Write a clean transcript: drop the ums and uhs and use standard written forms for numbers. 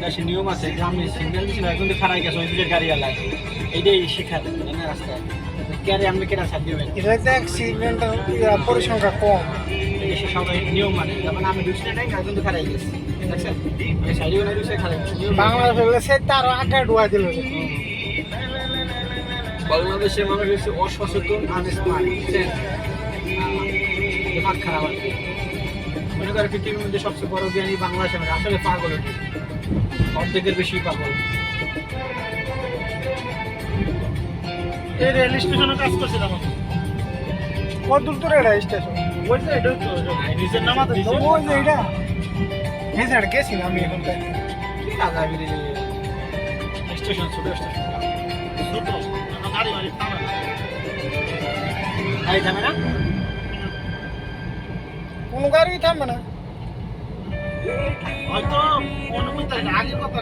সে নিয়ম আছে যে আমি সিগন্যাল দিচ্ছি না কিন্তু খারাই গেছে ওই দিকের গাড়ি আলায় এইটাই শেখার না রাস্তায় ক্যারে আপনি কেনা ছাড় দিবেন এটা দেখ সিগন্যালটা পরিসংখ্যা কম এই সে সবাই নিয়ম মানে যেমন আমি ঢুকছি না কিন্তু খারাই গেছি দেখছেন সাইডে না ঢুকছে খারাই বাংলাদেশ হলে সে তার আগে ডুয়া দিল বাংলাদেশের মানুষ হচ্ছে অসচেতন আনস্মার্ট বুঝছেন দিমাগ খারাপ আছে মনে করে পৃথিবীর মধ্যে সবচেয়ে বড় জ্ঞানী বাংলাদেশের মানুষ আসলে পাগল অর্ধেকের বেশি পাগল এই রেল স্টেশনে কাজ করছিলাম কত দূর তোর এটা স্টেশন ওই যে এটা তো নিজের নামাতে ওই যে এটা হ্যাঁ স্যার গেছি না আমি এখন তাই কি লাগাবি রে স্টেশন ছোট স্টেশন ছোট গাড়ি মারি থামে গাড়ি থামে না কোনো গাড়ি থামবে না হয়তো মনে করতে আগের কথা